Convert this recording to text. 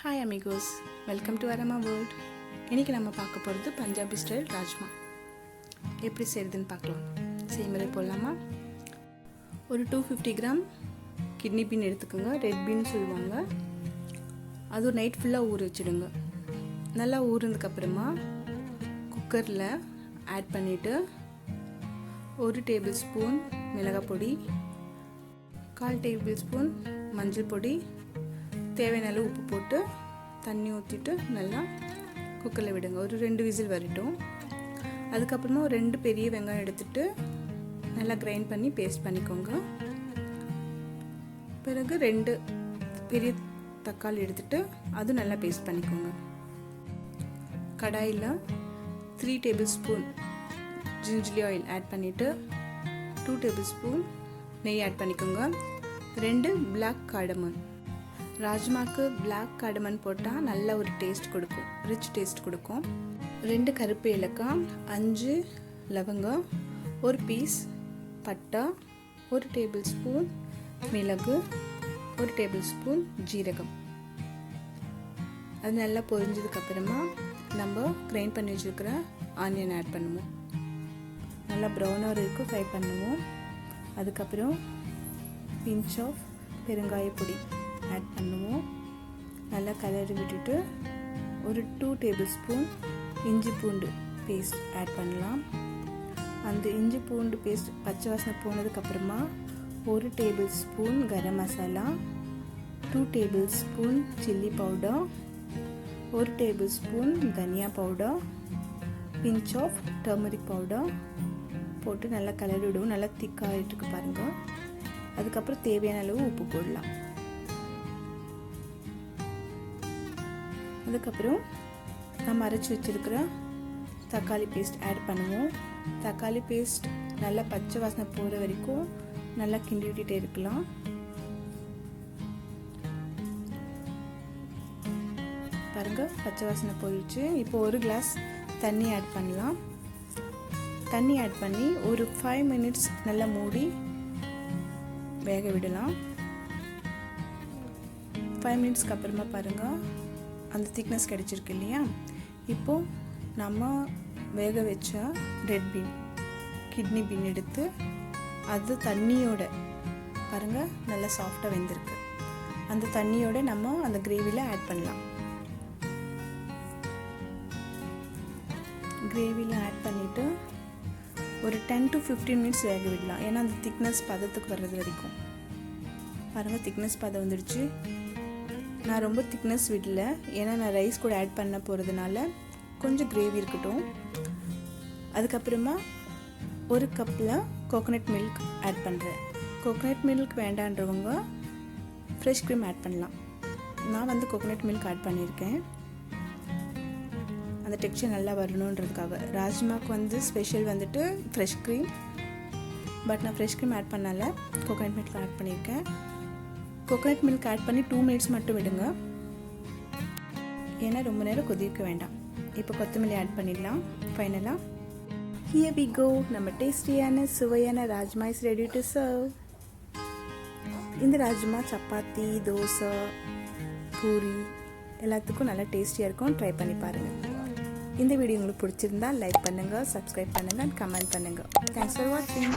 Hi amigos, welcome to VaRaMa World. இன்னைக்கு நம்ம பார்க்க போகிறது பஞ்சாபி ஸ்டைல் ராஜ்மா. எப்படி செய்கிறதுன்னு பார்க்கலாம். செய்முறை போடலாமா? ஒரு 250 கிராம் கிட்னி பீன் எடுத்துக்கோங்க. ரெட் பீன் சொல்லுவாங்க. அது ஒரு நைட் ஃபுல்லாக ஊற வச்சுடுங்க. நல்லா ஊறினதுக்கப்புறமா குக்கரில் ஆட் பண்ணிவிட்டு 1 டேபிள் ஸ்பூன் மிளகாய் பொடி, 1/4 டேபிள் ஸ்பூன் மஞ்சள் பொடி, தேவையான அளவு உப்பு போட்டு தண்ணி ஊற்றிட்டு நல்லா குக்கரில் விடுங்க. ஒரு 2 விசில் வரட்டும். அதுக்கப்புறமா ஒரு 2 பெரிய வெங்காயம் எடுத்துகிட்டு நல்லா கிரைண்ட் பண்ணி பேஸ்ட் பண்ணிக்கோங்க. பிறகு 2 பெரிய தக்காளி எடுத்துகிட்டு அதுவும் நல்லா பேஸ்ட் பண்ணிக்கோங்க. கடாயில் 3 tablespoon ginger oil add பண்ணிவிட்டு 2 டேபிள் ஸ்பூன் நெய் ஆட் பண்ணிக்கோங்க. 2 பிளாக் கார்டமம். ராஜ்மாக்கு பிளாக் கார்டமம் போட்டால் நல்ல ஒரு டேஸ்ட் கொடுக்கும், ரிச் டேஸ்ட் கொடுக்கும். 2 கருப்பு ஏலக்காய், 5 லவங்கம், 1 பீஸ் பட்டை, 1 டேபிள் ஸ்பூன் மிளகு, 1 டேபிள் ஸ்பூன் ஜீரகம். அது நல்லா பொரிஞ்சதுக்கப்புறமா நம்ம கிரைண்ட் பண்ணி வச்சுருக்கிற ஆனியன் ஆட் பண்ணுவோம். நல்லா ப்ரௌனாக வரைக்கும் ஃப்ரை பண்ணுவோம். அதுக்கப்புறம் பிஞ்ச் ஆஃப் பெருங்காய பொடி ஆட் பண்ணுவோம். நல்லா கலரி விட்டுட்டு ஒரு 2 டேபிள் ஸ்பூன் இஞ்சி பூண்டு பேஸ்ட் ஆட் பண்ணலாம். அந்த இஞ்சி பூண்டு பேஸ்ட் பச்சை வாசனை போனதுக்கப்புறமா 1 tablespoon garam masala, 2 tablespoon chilli powder, 1 tablespoon தனியா powder, pinch of turmeric powder போட்டு நல்லா கலரி விடுவோம். நல்லா திக்காகிட்டுருக்கு பாருங்கள். அதுக்கப்புறம் தேவையான அளவு உப்பு போடலாம். அதுக்கப்புறம் நம்ம அரைச்சி வச்சுருக்கிற தக்காளி பேஸ்ட் ஆட் பண்ணுவோம். தக்காளி பேஸ்ட் நல்லா பச்சை வாசனை போகிற வரைக்கும் நல்லா கிண்டி விட்டுட்டே இருக்கலாம். பாருங்கள், பச்சை வாசனை போயிடுச்சு. இப்போ 1 கிளாஸ் தண்ணி ஆட் பண்ணலாம். தண்ணி ஆட் பண்ணி ஒரு 5 மினிட்ஸ் நல்லா மூடி வேக விடலாம். 5 மினிட்ஸ்க்கு அப்புறமா பாருங்கள் அந்த திக்னஸ் கிடச்சிருக்கு இல்லையா. இப்போது நம்ம வேக வச்ச ரெட் பீன், கிட்னி பீன் எடுத்து அது தண்ணியோட பாருங்கள் நல்லா சாஃப்டாக வெந்திருக்கு. அந்த தண்ணியோட நம்ம அந்த கிரேவியில் ஆட் பண்ணலாம். கிரேவியில் ஆட் பண்ணிவிட்டு ஒரு 10 to 15 மினிட்ஸ் வேக விடலாம். ஏன்னா அந்த திக்னஸ் பதத்துக்கு வர்றது வரைக்கும். பாருங்கள், திக்னஸ் பதம் வந்துடுச்சு. நான் ரொம்ப திக்னஸ் விடல, ஏன்னா நான் ரைஸ் கூட ஆட் பண்ண போகிறதுனால கொஞ்சம் கிரேவி இருக்கட்டும். அதுக்கப்புறமா 1 கப்பில் கோகோனட் மில்க் ஆட் பண்ணுறேன். கோகோனட் மில்க் வேண்டான்றவங்க ஃப்ரெஷ் க்ரீம் ஆட் பண்ணலாம். நான் கோகோனட் மில்க் ஆட் பண்ணியிருக்கேன். அந்த டெக்ஸ்சர் நல்லா வரணுன்றதுக்காக. ராஜ்மாக்கு ஸ்பெஷல் ஃப்ரெஷ் க்ரீம், பட் நான் ஃப்ரெஷ் க்ரீம் ஆட் பண்ணால கோகோனட் மில்க் ஆட் பண்ணியிருக்கேன். கோகோனட் மில்க் ஆட் பண்ணி 2 மினிட்ஸ் மட்டும் விடுங்க, ஏன்னா ரொம்ப நேரம் கொதிக்க வேண்டாம். இப்போ கொத்தமல்லி ஆட் பண்ணிடலாம். ஃபைனலாக ஹியர் வி கோ, நம்ம டேஸ்டியான சுவையான rajma is ready to serve. இந்த ராஜ்மா சப்பாத்தி, தோசை, பூரி எல்லாத்துக்கும் நல்லா டேஸ்டியாக இருக்கும். ட்ரை பண்ணி பாருங்கள். இந்த வீடியோ உங்களுக்கு பிடிச்சிருந்தா லைக் பண்ணுங்கள், சப்ஸ்கிரைப் பண்ணுங்கள், கமெண்ட் பண்ணுங்கள். தேங்க்ஸ் ஃபார் வாட்சிங்.